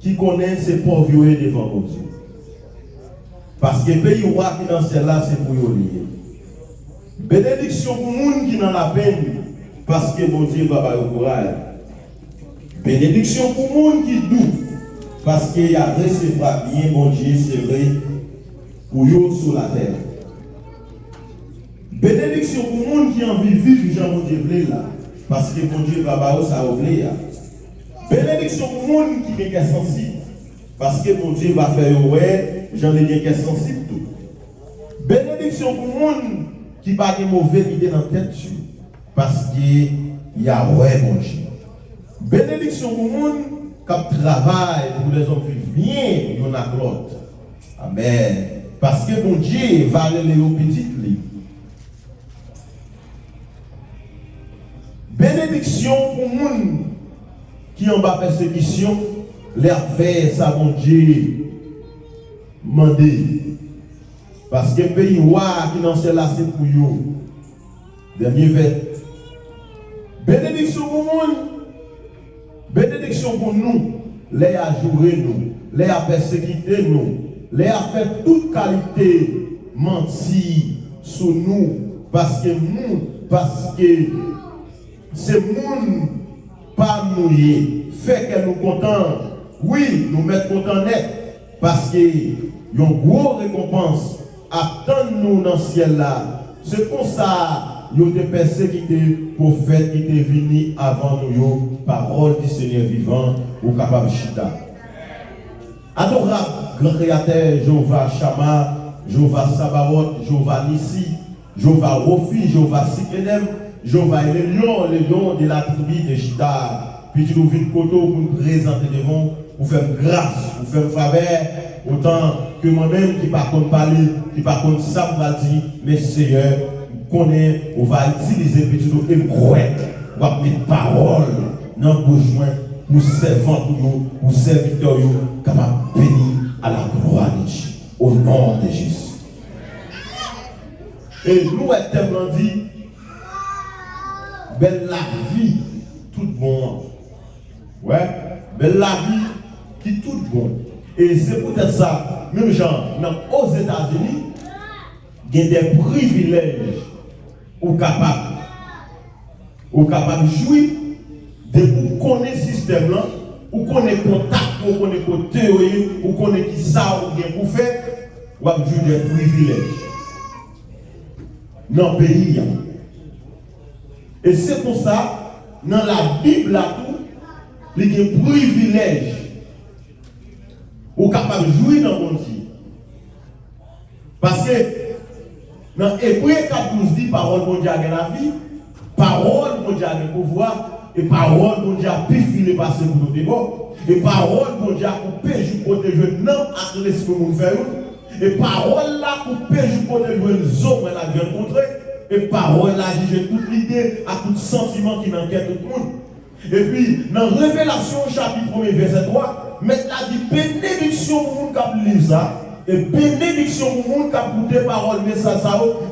qui connaît ses pauvres devant mon Dieu. Parce que le pays roi qui dans celle-là, c'est pour y lier. Bénédiction pour les gens qui dans la peine, parce que mon Dieu va avoir le courage. Bénédiction pour les gens qui doutent, parce qu'il y a recevoir bien, mon Dieu, c'est vrai, pour eux sur la terre. Bénédiction pour les gens qui ont envie de vivre, Jean mon Dieu voulait là, parce que mon Dieu va avoir ça oublier. Bénédiction pour les gens qui sont sensibles, parce que mon Dieu va faire ouais, j'en ai bien sensible tout. Bénédiction pour les gens qui n'ont pas de mauvaise idée dans la tête, parce qu'il y a ouais, mon Dieu. Bénédiction pour les gens qui travaillent pour les hommes qui vivent bien, il y en a l'autre. Amen. Parce que mon Dieu va aller aux petites lignes. Bénédiction pour les gens qui ont pas persécution, leur fait ça, mon Dieu, mandé. Parce que le pays roi qui n'en sait là, c'est pour vous. Dernier vers. Bénédiction pour nous. Bénédiction pour nous. Les a joué nous. Les a persécuté nous. Les a fait toute qualité menti sur nous. Parce que c'est monde pas mouillé. Fait que nous contents. Oui, nous mettons contents net. Parce que y a une grosse récompense. Attends-nous dans le ciel là. C'est pour ça il y a des personnes qui étaient prophètes qui étaient venus avant nous, parole du Seigneur vivant, ou capable de chita. Adorable, grand créateur, Jéhovah Shama, Jéhovah Sabaoth, Jéhovah Nissi, Jéhovah Rofi, Jéhovah Sikedem, Jéhovah est le lion de la tribu de Chita. Puis tu nous vis de côté pour nous présenter devant, pour faire grâce, pour faire faveur, autant que moi-même qui par contre parler, qui par contre ça va dire, mais Seigneur, connaît, on va utiliser petit nous et croire, on va mettre parole dans le besoin pour servir pour serviteur, capable de bénir à la gloire de Dieu, au nom de Jésus. Et nous, elle dit, belle la vie, tout bon. Ouais, belle la vie, qui tout bon. Et c'est peut-être ça, même genre, aux États-Unis, il y a des privilèges ou capable de jouir de vous connaître le système là, ou connaître contact, ou connaître théorie, ou connaître qui ça ou bien pour faire, ou à jouer des privilèges dans le pays. Et c'est pour ça, dans la Bible là tout, il y a des privilèges ou capable de jouer dans le monde. Parce que dans Hébreu 4:12 dit parole mondiale de la vie, parole mondiale de pouvoir, et parole mondiale plus filer passer pour nous débords, et parole mondiale pour pécher protéger non à l'esprit nous faire, et parole là pour pécher protéger les hommes la vie rencontrée, et parole là juger toute l'idée à tout sentiment qui n'enquête tout le monde. Et puis dans Révélation chapitre 1 verset 3, maintenant dit bénédiction pour nous qui lisent ça. Et bénédiction pour le monde qui a écouté parole message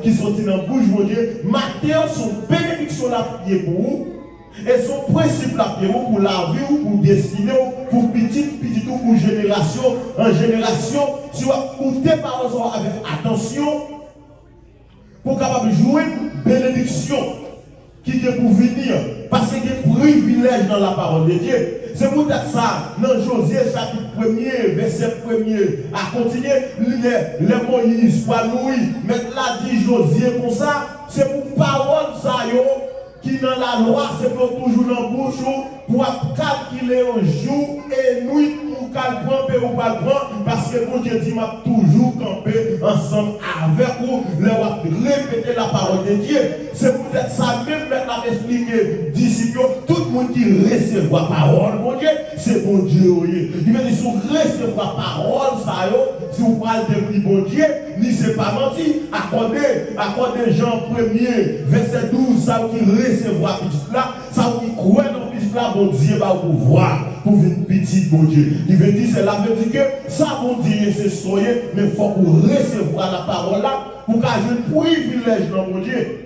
qui sont dans la bouche de Dieu. Matin, son bénédiction la pied pour vous. Et son principe la pied pour la vie, pour destiner, pour petit, pour génération en génération. Tu vas écouter parole avec attention pour capable jouer une bénédiction qui est pour venir. Parce qu'il y a des privilèges dans la parole de Dieu. C'est peut-être ça, dans Josué chapitre 1er, verset 1er, à continuer, les Moïse, pas Louis, mais là dit Josué pour ça, c'est pour parole ça, qui dans la loi, c'est pour toujours dans la bouche, pour calculer un jour et nuit, pour calculer ou pas prendre, parce que mon Dieu dit, m'a toujours campé ensemble avec vous, répéter la parole de Dieu. C'est peut-être ça même, maintenant, expliquer, disciples, tout le monde qui recevra parole, mon Dieu, c'est bon Dieu. Il veut dire, si vous recevez parole, ça, si vous parlez de bon Dieu, ni c'est pas menti, accordez Jean 1er, verset 12, ça qui recevra petit là, ça qui croit dans petit là, bon Dieu va vous voir pour une petite bon Dieu. Il veut dire, c'est là, veut dire que ça, bon Dieu, c'est soyez, mais il faut que vous recevoir la parole là, pour qu'il y ait un privilège dans mon Dieu.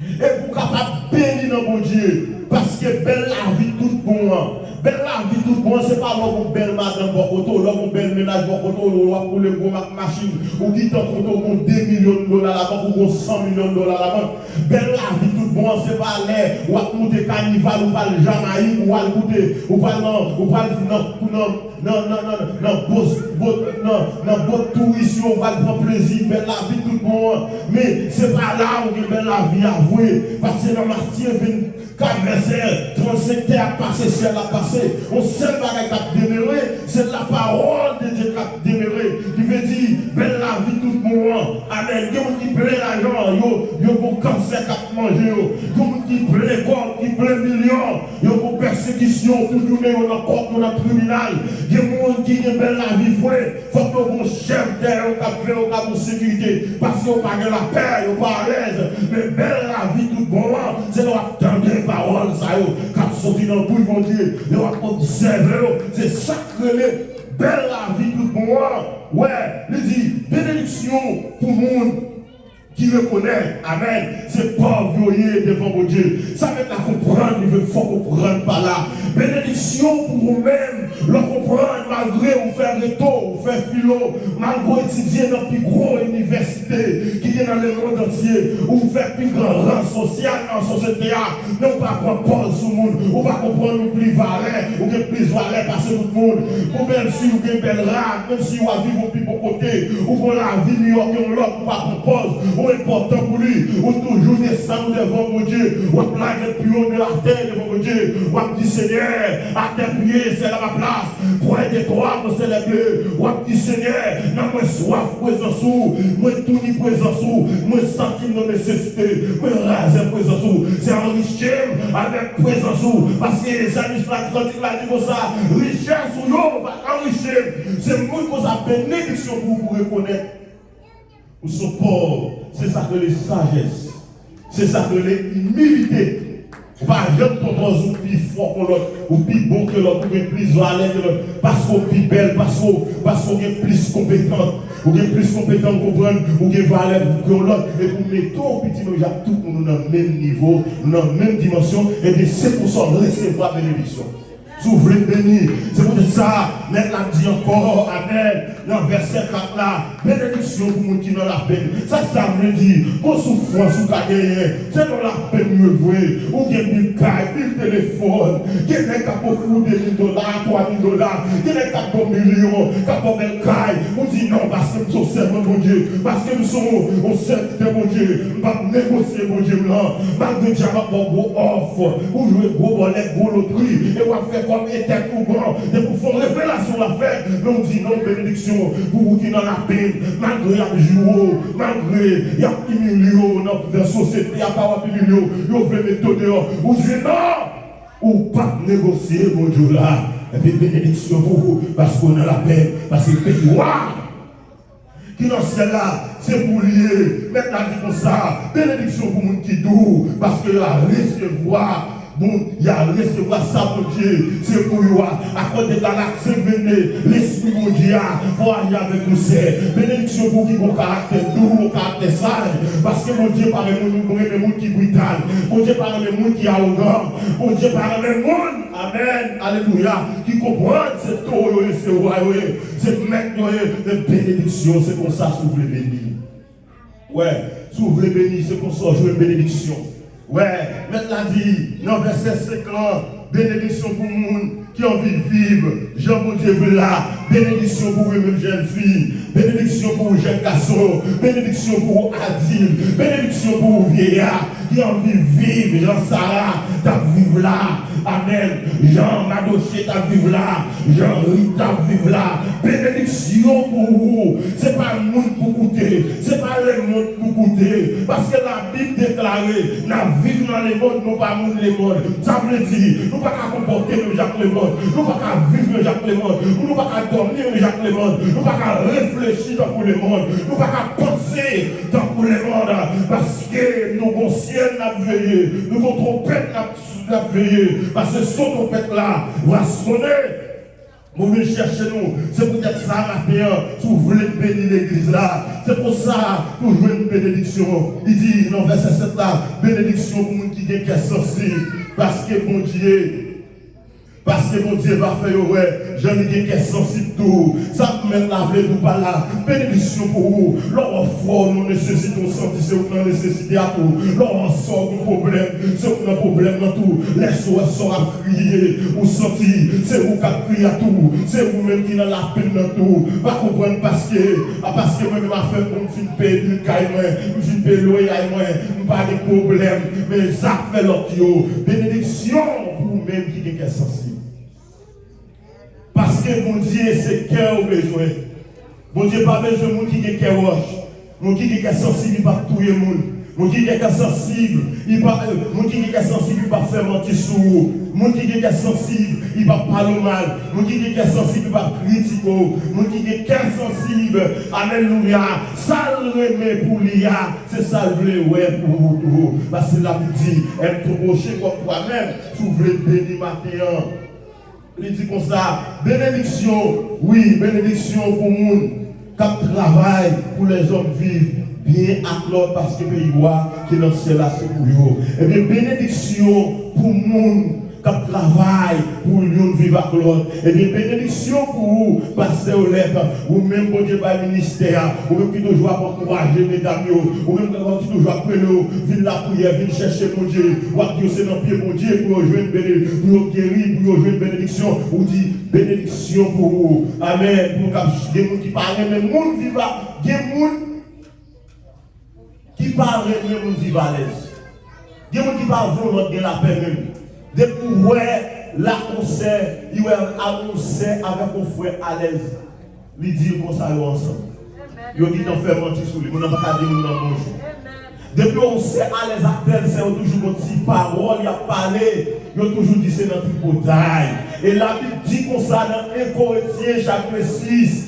Et pour capable bénir dans mon Dieu, parce que belle la vie tout bon, belle la la vie tout bon, c'est pas l'homme belle madame Bokoto, l'homme belle ménage Bokoto, l'homme pour le gros machine, ou qui t'en compte au 2 millions de dollars là-bas, ou 100 millions de dollars là-bas. Belle la vie tout bon, c'est pas l'air, ou à monter carnival, ou pas le Jamaïque, ou à goûter, ou pas non, touriste, on va prendre plaisir, belle la vie tout bon. Mais c'est pas là où belle la vie avouée, parce que dans Martyr, 35 terres à passer, ciel à passer. On seul bagage qui a déméré, c'est la parole de Dieu qui a déméré. Qui veut dire, belle la vie tout le monde. Amen. Il y a des gens qui plaît l'argent, il y a des cancer qui a mangé, il y a des gens qui plaît corps, qui plaît millions, il y a des persécutions, tout le monde dans le corps, dans le tribunal. Il y a des gens qui ont belle la vie, il faut que vous chef d'air, au cap fait, au cap de sécurité, parce qu'on pas de la paix, on pas à l'aise. Mais belle la vie tout le monde, c'est d'attendre les paroles, ça y est. Quand sorti dans le bouille, mon Dieu, il va observer, c'est sacré, belle la vie tout le monde. Ouais, il dit, bénédiction pour le monde qui reconnaît, amen, c'est pas violer devant mon Dieu. Ça veut la comprendre, il veut faut comprendre par là. Bénédiction pour vous-même, le comprendre malgré vous faire réto, vous faire philo, malgré étudier dans plus grande université qui est dans le monde entier, ou vous faire plus grand rang social en société, mais vous ne pas comprendre sur le monde, ou pas comprendre plus valeur, ou bien plus valeur parce que tout le monde, ou même si vous avez une belle rame, même si vous avez vivre au plus beau côté, ou pour la vie New York, ou l'autre, ou pas comprendre, ou important pour lui, ou toujours descendre devant mon Dieu, ou plaquer le plus haut de la terre devant mon Dieu, ou dit Seigneur, à tes pieds, c'est là ma place, pour aider toi, pour célébrer, ou dit Seigneur, non, moi soif, présence, moi tout ni présence, moi senti nos nécessités, moi raser présence, c'est enrichir avec présence, parce que les amis l'Atlantique l'a dit comme ça, richesse ou non, va enrichir, c'est moi qui a bénédiction pour vous reconnaître. Ou sont pauvres, c'est ça que les sagesse, c'est ça que les humilité. Pas jamais propose ou plus fort que l'autre, ou plus bon que l'autre, ou plus valeur que l'autre, parce qu'on est plus belle, parce qu'on est plus compétent, ou est plus compétent pour comprendre, ou est valeur que l'autre, et pour mettre au petit nous, tout le monde dans le même niveau, dans la même dimension, et bien c'est pour ça recevoir bénédiction. Si vous voulez bénir, c'est pour ça, mettre la dit encore, amen, dans le verset 4 là, bénédiction pour les gens qui ont la peine. Ça veut dire, qu'on souffrance ou qu'à gagner, c'est dans la peine mieux vouer, ou bien une caille, une téléphone, qui est capable de $1 000, $3 000, qui est capable de millions, capable de caille, on dit non, parce que nous sommes servants de mon Dieu, parce que nous sommes au service de mon Dieu, nous ne négocier mon Dieu là, malgré que j'ai un gros offre, ou jouer gros bollet, gros loterie, et on va faire comme éternel ou grand, et pour faire révélation la fête, nous on dit non, bénédiction, pour vous qui dans la peine, malgré la joie, malgré il y a plus millions dans la société, il n'y a pas plus millions, vous voulez mettre dehors, vous dites non, ou pas négocier, mon Dieu là, et puis bénédiction pour vous, parce qu'on a la peine, parce que c'est waouh! Qui dans ce là, c'est pour lier, maintenant dit comme ça, bénédiction pour les gens qui doux, parce que la recevoir. Bon, il y a recevoir ça pour Dieu, c'est pour lui. À côté de la venez, l'esprit mon Dieu, faut aller avec nous, c'est bénédiction pour qui ont caractère doux, caractère sage, parce que mon Dieu parle de monde qui brutal, mon Dieu parle de monde qui arrogant, mon Dieu parle de monde, amen, alléluia, qui comprend c'est tout, c'est royaume, c'est maintenant de bénédiction, c'est pour ça que vous voulez bénir. Ouais, si vous voulez bénir, c'est pour ça que je veux bénédiction. Ouais, maintenant dit, dans verset 50, bénédiction pour le monde qui ont envie de vivre. Jean mon Dieu veut là, bénédiction pour eux-mêmes jeunes filles, bénédiction pour les jeunes garçons, bénédiction pour Adil, bénédiction pour les vieillards qui ont envie de vivre. Jean Sarah, t'as vivre là. Amen. Jean Madoché, t'as vivre là. Jean Rita, t'as vivre là. Bénédiction pour vous. C'est pas le monde pour goûter. C'est pas le monde pour goûter. Parce que la Bible déclarée, nous vivons dans les mondes, nous pas monde les mondes. Ça veut dire, nous ne pouvons pas comporter le Jacques le monde. Nous ne pouvons pas vivre le Jacques le monde. Nous ne pouvons pas dormir le Jacques le monde. Nous ne pouvons pas réfléchir dans le monde. Nous ne pouvons pas penser dans le monde. Parce que nous avons ciel n'a veillé. Nous avons trompette n'a veillé. Parce que ce trompette là va sonner. Vous venez chercher nous. C'est peut-être ça, matin, si vous voulez bénir l'église là. C'est pour ça que vous jouez une bénédiction. Il dit dans verset 7 là, bénédiction pour nous qui est sensible. Parce que mon Dieu, Parce que mon Dieu va faire, ouais, j'en ai des questions sensibles tout. Ça peut même laver tout par là. Bénédiction pour vous. L'on foi, nous nécessitons sentir ce qu'on a nécessité à tout. L'on sort du problème, ce qu'on a problème dans tout. Les soins sont à crier ou sortir. C'est vous qui avez crié à tout. C'est vous-même qui avez la peine dans tout. Pas comprendre parce que moi, je m'a fait pour me faire payer du caille, me faire payer loyer, pas de problème. Mais ça fait l'autre. Bénédiction pour vous-même qui est sensible. Parce que mon Dieu, c'est cœur au besoin. Mon Dieu, pas besoin de monde qui est cœur roche. Mon Dieu qui est sensible, il va tout le monde. Mon Dieu qui est sensible, il va faire mentir sur vous. Mon Dieu qui est sensible, il va parler mal. Mon Dieu qui est sensible, il va critiquer. Mon Dieu qui est sensible, alléluia. Ça le remet pour l'IA. C'est ça le ouais pour vous. Parce que la Bible dit, elle te rocher comme toi-même. Tu veux bénir matin. Il dit comme ça, bénédiction, oui, bénédiction pour le monde qui travaille pour les hommes vivre bien à l'autre parce que le pays qui est dans le ciel là, c'est pour eux. Et bien, bénédiction pour le monde qui travaille pour nous vivre avec l'autre. Et bien, bénédiction pour vous, passer aux lettres, ou même pour Dieu par le ministère, ou même qui toujours encourager mesdames, ou même qui toujours appeler, venir la prière, venir chercher mon Dieu, ou à Dieu c'est dans le pied mon Dieu pour jouer une bénédiction, pour guérir, pour jouer une bénédiction, ou dit bénédiction pour vous. Amen. Pour des gens qui parlent, mais les gens vivent, des gens qui parlent, mais les gens vivent à l'aise. Des gens qui parlent vraiment de la paix même. Depuis ouais, là on sait, il va annoncer avec un frère à l'aise. Il dit qu'on s'allie ensemble. Il dit qu'on fait mentir sur lui, on n'a pas dit qu'on a mangé. Depuis on sait à l'aise à tel, c'est toujours une petite parole, il a parlé, il a toujours dit c'est notre bataille. Et la Bible dit qu'on ça dans 1 Corinthiens chapitre 6.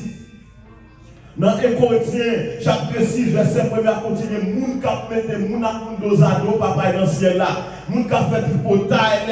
Dans 1 Corinthiens, chapitre 6, verset 1 continue, moun kap mette moun ak moun dosado, papa dans le ciel là. Moun kap fait tripotaille,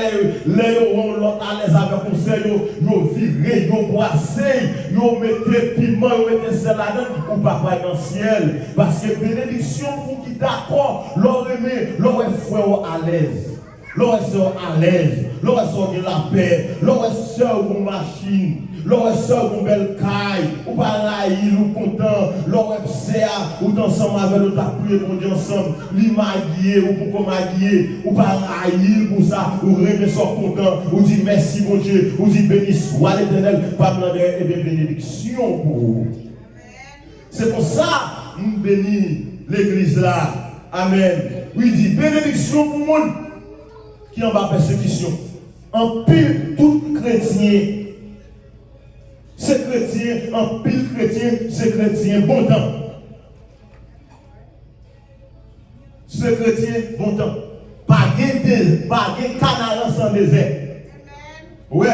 les yon l'autre à l'aise avec conseil, yon viré, yon boissé, yon mette piment, yon mette sel là-dedans, ou papa dans le ciel. Parce que bénédiction pour qui d'accord, l'on remet, l'on est frère à l'aise. L'on est sœur à l'aise, l'on est sœur de la paix, l'on est sœur de machine, l'on est sœur de belle caille, ou pas raïl, ou content, l'on est sœur, ou ensemble avec l'autre appuyé pour dire ensemble, l'imagiller, ou pour maguiller, ou pas raïl pour ça, ou rêver soit content, ou dit merci mon Dieu, ou dit béni soit l'Éternel, pas demander et bien bénédiction pour vous. C'est pour ça, nous bénissons l'église là. Amen. Oui, dit bénédiction pour le monde. Qui en bas persécution. En pile, tout chrétien, c'est chrétien, en pile chrétien, c'est chrétien, bon temps. C'est chrétien, bon temps. Pas de canard sans désert. Ouais.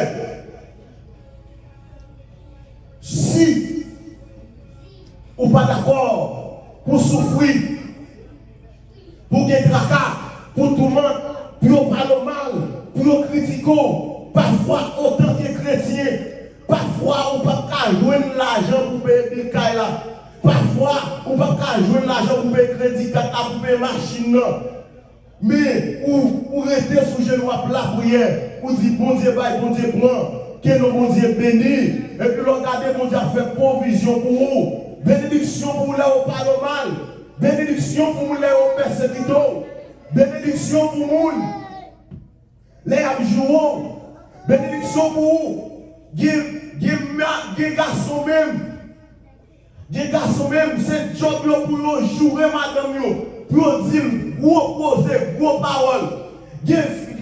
Si ou pas d'accord pour souffrir, pour gagner tracas, pour tout le monde, pour parler mal, pour critiquer, parfois autant que chrétien, parfois on ne peut pas jouer l'argent pour payer des cailles là, parfois on ne peut pas jouer l'argent pour payer crédit, pour payer machine. Mais ou rester sous genou à la prière, ou dire bon Dieu bye, bon Dieu prend, que nos bon Dieu béni, et puis regardez bon Dieu fait provision pour vous, bénédiction pour les au parle mal, bénédiction pour les au persécuté. Bénédiction pour vous. Les abjouons. Bénédiction pour vous. Des garçons même. Des garçons même, c'est job pour vous jouer madame. Pour dire gros poser, gros paroles. Des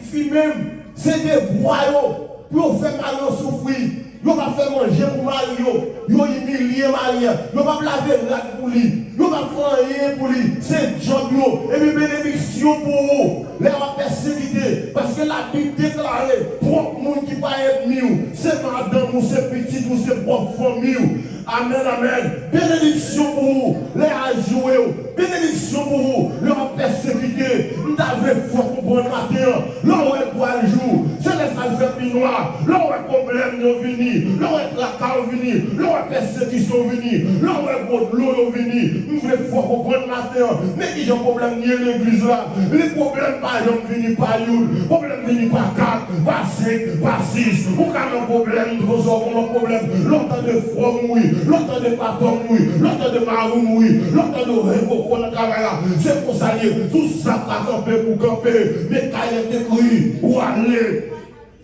filles même, c'est des voyous. Pour faire mal souffrir. Yo va faire manger pour Mario, yo humilier Mario, yo va laver la pour lui, yo va faire rien pour lui, c'est job yo, et puis bénédiction pour vous, les persécutés, parce que la Bible déclare, propre monde qui va être mieux, c'est madame ou c'est petit ou c'est propre famille. Amen, amen. Bénédiction pour vous, les ajoués, bénédiction pour vous, les persécutés, nous avons fait pour bon matin, l'on est pour le jour, c'est les salves noire, là où les problèmes sont venus, là où les tracas sont venus, là où les persécutions sont venues, là où les l'eau sont venus, nous voulons faut comprendre matin, mais qui ont problème ni l'église là, les problèmes par exemple venus par une, les problèmes venus par 4, par 5, par 6, ou quand un problème, nous avons un problème, l'autre de froid mouille, l'autre de pardon mouille, l'autre de marou mouille, l'autre de révoquer le travail là, c'est pour ça tout ça va camper pour camper, mais quand il est écrit, ou aller.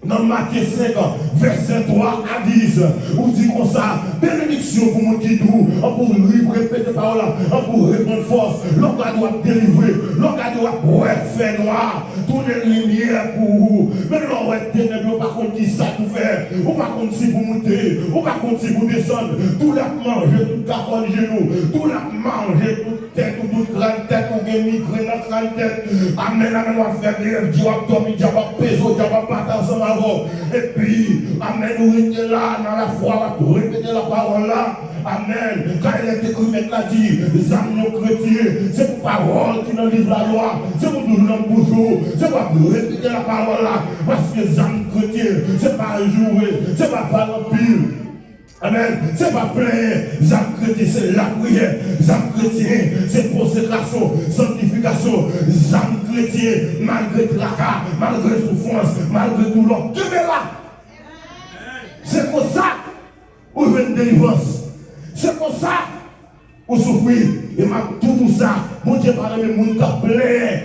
Dans Matthieu 5, verset 3 à 10, on dit comme ça, bénédiction pour mon qui doux, pour répéter parole, pour répondre force, l'on doit délivrer, l'on doit faire noir, tourner les lumières pour vous. Mais l'on va être ténébreux, par contre, qui ça tout faire, ou par contre, si vous montez, ou par contre, si vous descendez, tout la manger, tout carton de genoux, tout la manger, toute tête, toute grande tête, ou bien migraine dans grande tête. Amen, amen, on va faire des Dieu va dormir, Dieu va peser, Dieu va battre ensemble. Et puis, amen, nous étions là dans la foi, pour répéter la parole là. Amen. Quand il est écrit maintenant, dit, les amis chrétiens, c'est pour parole qui nous livre la loi, c'est pour nous donner toujours, c'est pour répéter la parole là. Parce que les amis chrétiens, c'est pas jouer, c'est pas parler pile. Amen. C'est pas plein. Les âmes chrétiens, c'est la prière. Les âmes chrétiens, c'est consécration, sanctification. Les âmes chrétiens, malgré tracas, malgré souffrance, malgré douleur, tu es là. C'est pour ça où il y a une délivrance. C'est pour ça où souffrir. Et tout ça, mon Dieu parle de gens qui ont plein.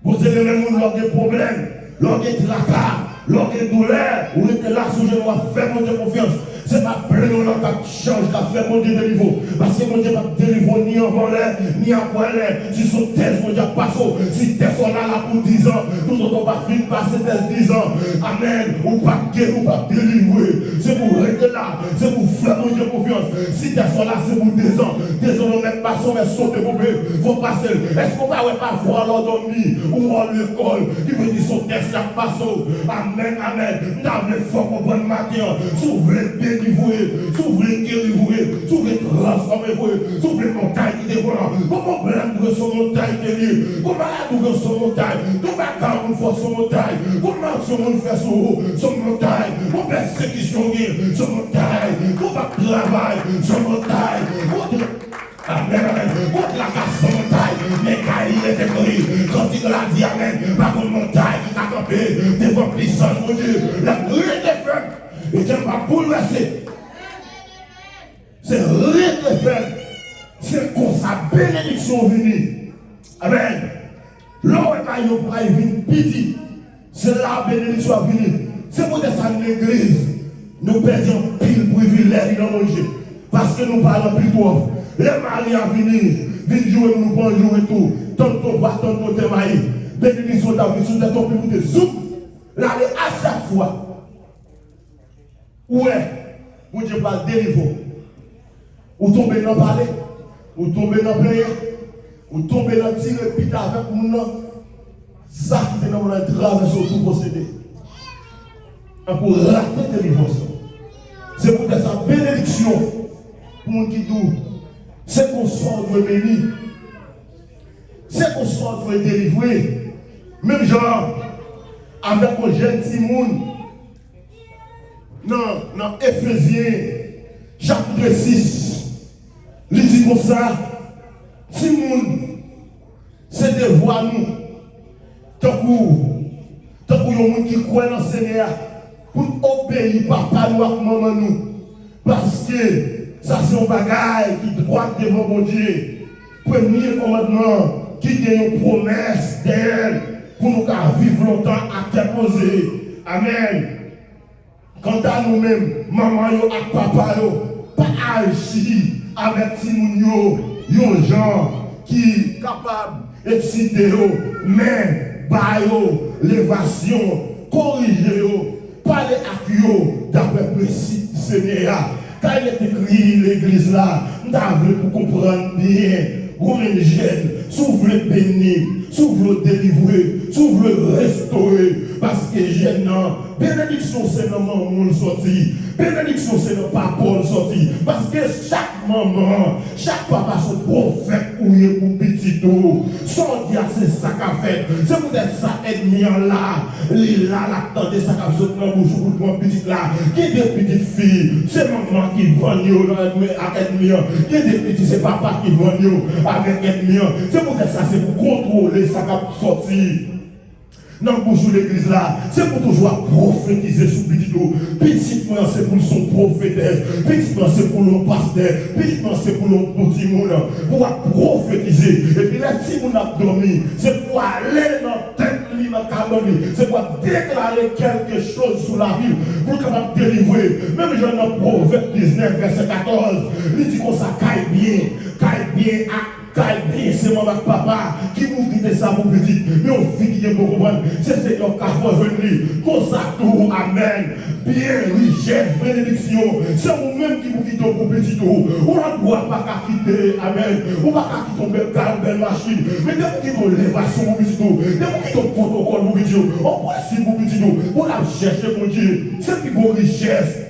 Vous avez les gens qui ont des problèmes, qui ont des tracas, qui ont des douleurs. Vous êtes là, si je dois faire mon Dieu confiance. C'est pas plein de gens qui changent, qui fait mon Dieu de niveau. Parce que mon Dieu va délivrer ni en volet, ni en volet. Si son thèse, mon Dieu passe, si thèse on a là pour 10 ans, nous on va finir passer 10 ans. Amen. Ou pas guérir, ou pas délivrer. C'est pour rester là, c'est pour faire mon Dieu confiance. Si thèse on là, c'est pour 2 ans. 2 ans, on met pas son, mais sauter pour eux. Faut passer. Est-ce qu'on va pas voir l'endormi ou à l'école qui veut dire son thèse là passe. Amen, amen. Nous avons fort comprendre matin. S'ouvrir délivrer, s'ouvrir délivrer, s'ouvrir transformer, s'ouvrir montagne qui dévoile. Comment blâmer son montagne délivre? Comment adouer son montagne? Comment garder son montagne? Comment son monde fait son montagne? Comment persécution son montagne? Comment travail son montagne? Amen, amen. Contre la casse son montagne, mais quand il est écrit, quand il l'a dit, amen, par contre montagne qui t'a campé, devant puissance, mon Dieu, la grille des feux. Et Dieu va bouleverser. C'est rien de faire. C'est comme sa bénédiction venue. Amen. L'homme est pas une pitié. C'est la bénédiction venue. C'est pour ça que l'église, nous perdons pile privilège dans nos jeux. Parce que nous parlons plutôt. Les maris à venir, viennent jouer, nous pouvons jouer tout. Tantôt pas, tantôt témaï. Bénédiction d'avenir, sous des tombes, vous êtes souple. Là, à chaque fois. Ouais, vous Dieu parle délivrer. Ou tomber dans le palais, ou tomber dans le player, ou tomber dans le tir et puis avec mon nom. Ça qui est dans mon travail sur tout procédé. Pour rater délivrance. C'est pour être sa bénédiction. Pour mon qui doux. C'est qu'on sort de béni. C'est qu'on sort de délivrer. Même genre, avec un jeune Simon. Dans Éphésiens, chapitre 6, il dit comme ça, Simon, c'est de voir nous, tant que les gens qui croient dans le Seigneur, pour obéir papa nous et maman nous. Parce que ça c'est un bagage qui droit devant mon Dieu. Premier commandement, qui a une promesse d'elle, pour nous vivre longtemps à terre posée. Amen. Quant à nous-mêmes, maman et papa, pas agir avec Simon, yon gens qui sont capables d'exciter, mais bailler l'évasion, corriger, parler à eux d'après le Seigneur. Quand il est écrit l'église là, nous avons pour comprendre bien. Vous jeune, s'ouvre le bénir, s'ouvre le délivrer, s'ouvre le restaurer. parce que j'aime non. Bénédiction, c'est dans mon sorti. Bénédiction, c'est dans Paul sorti. Parce que chaque maman, chaque papa, son prophète, ou est pour petit tout. Son dia, c'est ça qu'a fait. C'est peut-être ça, ennemi là. Il là, l'attendait, ça qu'a fait dans la bouche pour mon petit là. Qui est des petites filles? C'est maman qui vend avec ennemi. Qui est des petits, c'est papa qui vend avec ennemi. C'est peut-être ça, c'est pour contrôler ça qu'a sorti. Non, pour l'église là, c'est pour toujours prophétiser sur petit dos. Petitement, c'est pour son prophétesse. Petitement, c'est pour le pasteur. Petitement, c'est pour le petit monde. Pour prophétiser. Et puis là, si vous avez dormi, c'est pour aller dans la tête, dans la calomnie. C'est pour déclarer quelque chose sur la vie. Pour capable délivrer. Même Jean dans Proverbe 19, verset 14, il dit qu'on ça caille bien, c'est maman papa qui vous dit ça pour petit, mais on vit qui est pour comprendre. C'est Seigneur qui a revenu. Consacre tout, amen. Bien, richesse, bénédiction. C'est vous-même qui vous dites pour petit tout. On ne doit pas quitter, amen. On ne va pas quitter une belle machine. Mais dès que vous quittez l'élévation pour petit tout, dès que vous quittez le protocole pour petit tout, on poursuit pour petit tout. On a cherché mon Dieu. C'est plus gros richesse.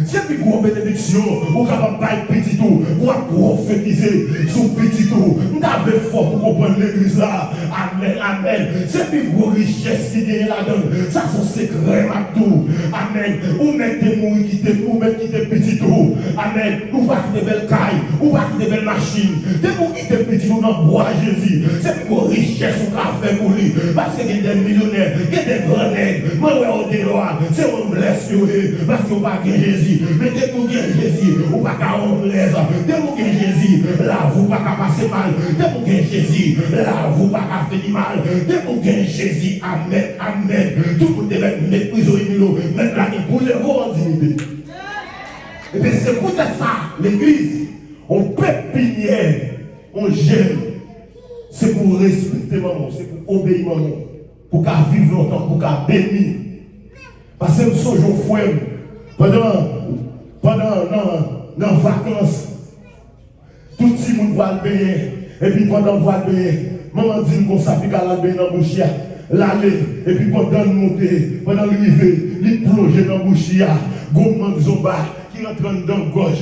C'est plus gros bénédiction, vous capable de petit tout, pour prophétiser sur petit tout. Nous avons fort pour comprendre l'église là. Amen, amen. C'est plus gros richesse qui gagne là-dedans. Ça, c'est secret à tout. Amen. Ou mettez mourir quitter, ou mettez petit tout. Amen. Ou pas quitter belle caille, ou pas quitter belle machine. Dès que vous quittez petit tout dans le bois Jésus, c'est plus gros richesse qu'on a fait pour lui. Parce qu'il y a des millionnaires, il y a des grands nègres. Moi, au dehors, c'est un blessé, parce qu'on va gagner Jésus. Mais dès que vous gagnez Jésus, vous ne pouvez pas l'aise. Dès que vous gagnez Jésus, là, vous ne pouvez pas passer mal. Dès que vous gagnez Jésus, là, vous ne pouvez pas faire du mal. Dès que vous gagnez Jésus, amen, amen. Tout le monde est mépris au milieu, mettre la vie pour les vos dignité. Et bien, c'est peut-être ça, l'église. On pépinière, on gêne. C'est pour respecter maman, c'est pour obéir maman. Pour qu'elle vive longtemps, pour qu'elle bénisse. Parce que nous sommes au frère. Pendant nos vacances, tout le monde va le payer. Et puis pendant qu'on va le payer, maman dit qu'on s'applique à la payer dans la bouche, l'aller. Et puis pendant le monter, pendant l'arrivée, il plonge dans la bouche, gourmand zomba qui rentre dans la gorge,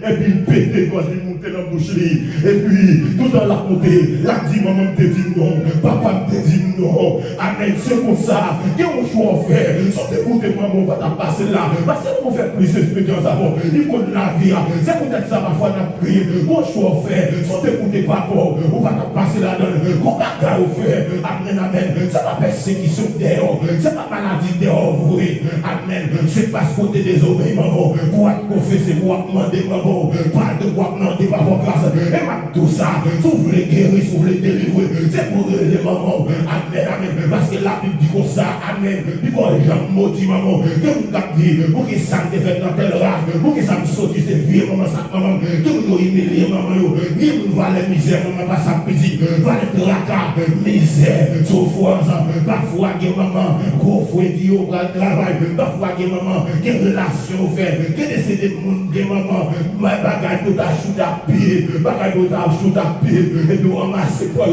et puis il pète la gorge, il monte dans la bouche. Et puis tout dans la montée, la dit maman te dit non, papa te dit non. Amen, c'est comme ça. Qu'est-ce qu'on choix faire? Sortez pour que maman va passer là. Parce que on fait plus d'expérience avant. Il faut de la vie. C'est peut-être ça parfois on a prié. Qu'on choix faire? Sortez pour que papa, on va passer là-dedans. Qu'on va faire? Amen, amen. C'est pas persécution dehors. C'est pas maladie dehors, vous voyez. Amen. C'est parce qu'on est désobéi, maman. Pour confesser, pour demander, maman. Pas de quoi demander par vos grâces. Et tout ça, si vous voulez guérir, si vous voulez délivrer, c'est pour les mamans. Amen, amen. Parce que la Bible dit comme ça, amen. Puis quand les gens maudits, maman, que vous avez dit, pour que ça me fait dans telle race, pour que ça me sorte, c'est vieux, maman, ça, maman, que vous avez humilié, maman, ni vous voyez la misère, maman, pas ça petit, va le tracas, misère, souffrance, parfois, maman, gros fouet, Dieu, au travail, parfois, maman, quelle relation fait, quelle décédé de monde, maman, ma bagaille, tout à chute à pied, bagaille, tout à chute à pied, et puis on ramasse quoi,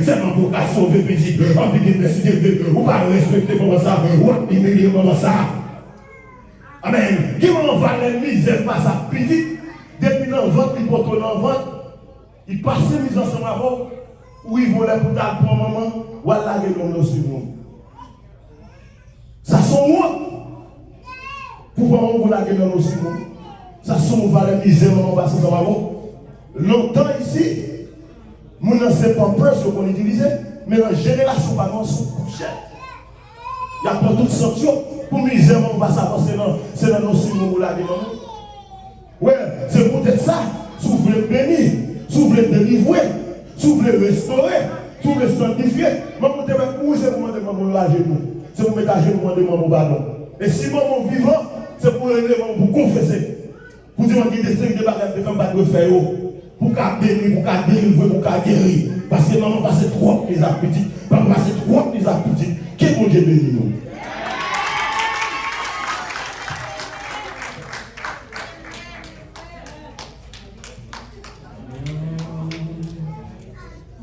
c'est mon pour qu'à sauver petit, on dit merci de Dieu, ou pas respecter comme ça, ou humilier comme ça. Amen. Qui m'en va les misères pas ça petit, depuis dans le ventre, il porte dans le ventre, il passe les misères ensemble avant, ou ils vont les pour ta pour maman, ou à la gueule comme aussi bon. Ça sont où? Pour maman, vous la gueule aussi bon. Ça sont va les misères maman passe ensemble avant. Longtemps ici, mon ne sait pas peur ce qu'on utilisait, mais la génération par contre sont couchés. Il y a pas toute sanction pour misère, on va savoir c'est dans nos signes où la maman. Ouais, c'est peut-être ça. Si vous voulez bénir, si vous voulez délivrer, si vous voulez restaurer, si vous voulez sanctifier, maman te met où c'est pour demander maman la genoux. C'est pour mettre à genoux demander maman pardon. Et si maman vivant, c'est pour aider maman pour confesser. Pour dire qu'il y a des signes de bagages de femmes pas de faire. Pour qu'à bénir, pour qu'à délivrer, pour qu'à guérir. Parce que maman passe trop les appétits, maman passe trop les appétits. Qui bon Dieu bénit nous?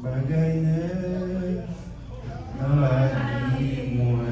Bagaille dans la vie, moi.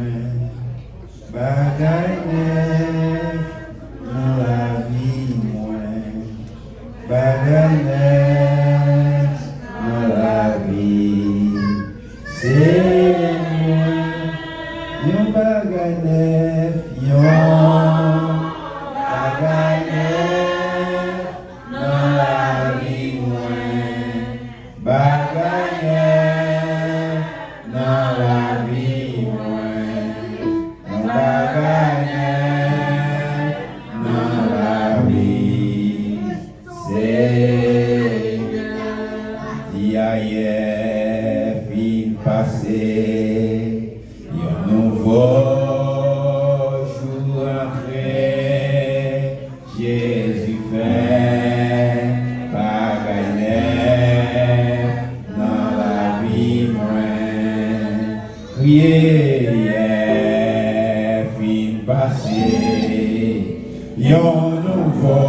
Yon nouveau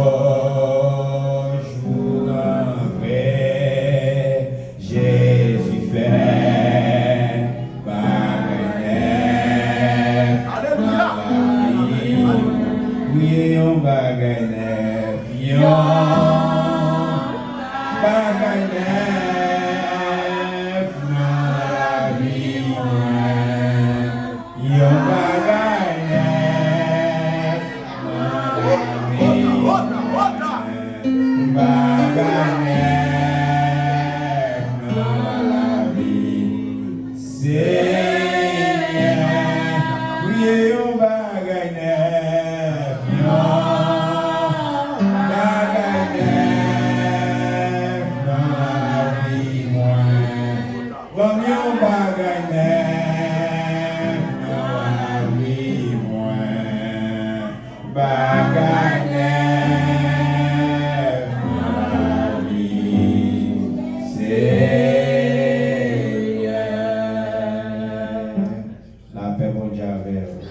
jour d'entrée, Jésus fait bagay neuf. Oui, yon bagay neuf, yon bagay neuf dans la vie, yon bagay neuf dans la vie, bagay neuf dans la vie, Seigneur, oui, yon bagay neuf, yon bagay neuf dans la vie, moi. Comme yon bagay neuf dans la vie, moi. Bagay neuf dans la vie, Seigneur. La paix, mon Dieu, avec vous.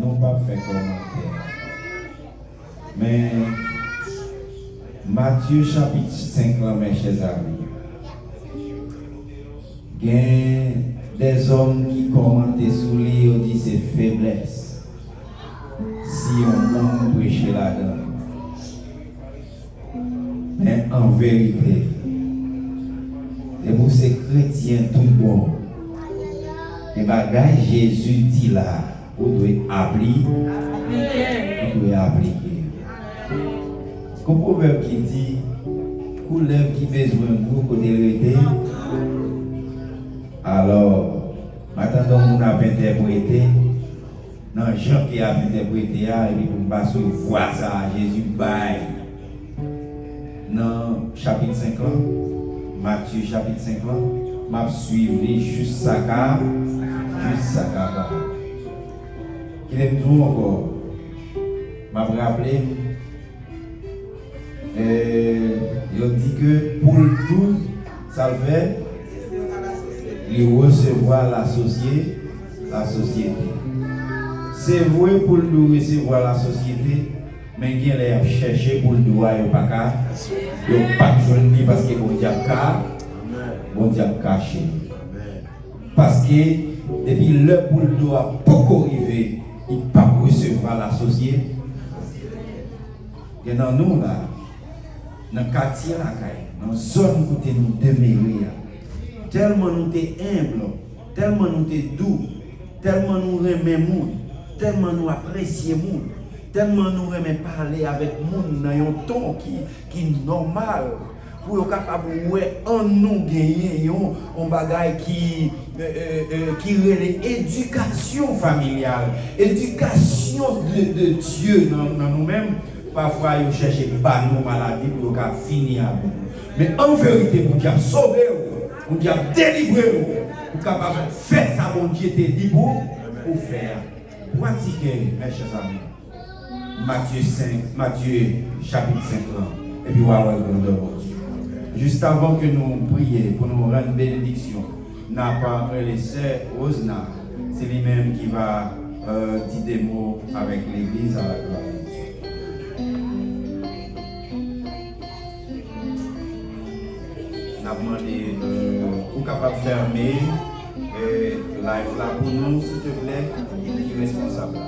Non pas fait commentaire. Mais Matthieu chapitre 5, là, mes chers amis, il y a des hommes qui commentent sur lui, on dit c'est faiblesse. Si on peut prêcher là-dedans. Mais en vérité, et pour ces chrétiens tout bon, et bagaille Jésus dit là, vous devez appliquer. Vous devez appliquer. Comme proverbe qui dit, couleuvre qui besoin de vous côté l'été. Alors, maintenant on a interprété, non, Jean qui a interprété, et puis pour passer voir ça, Jésus baille. Dans chapitre 5 là, Matthieu chapitre 5 là, m'a suivi jusqu'à ça. Qu'il est tout encore. M'a rappelé, il dit que pour tout, ça le fait, il recevoir la société. C'est vrai pour nous recevoir la société, mais il y a chercher pour nous voir, il n'y a pas de parce que bon diable caché. Parce que depuis le pour nous a beaucoup arrivé, il ne peut pas recevoir la société. Et dans nous là, dans le quartier, dans la zone où nous demeurons, tellement nous sommes humbles, tellement nous sommes doux, tellement nous aimons, tellement nous apprécions, tellement nous aimons parler avec nous dans un ton qui est normal. Pour être capable de en nous gagner un bagage qui relève l'éducation familiale, éducation de Dieu dans nous-mêmes. Parfois, ils cherchent pas nos maladies pour finir avec nous. Mais en vérité, pour Dieu sauver, pour Dieu délivrer, pour capable de faire ça, mon Dieu te dit pour faire. Pratiquer, mes chers amis. Matthieu chapitre 5, et puis voilà le nom de Dieu. Juste avant que nous prions pour nous rendre bénédiction, n'a pas les sœurs Osna, c'est lui-même qui va dire des mots avec l'église à la gloire de Dieu. N'a demandé ou capable de fermer live là pour nous, s'il te plaît, qui est responsable.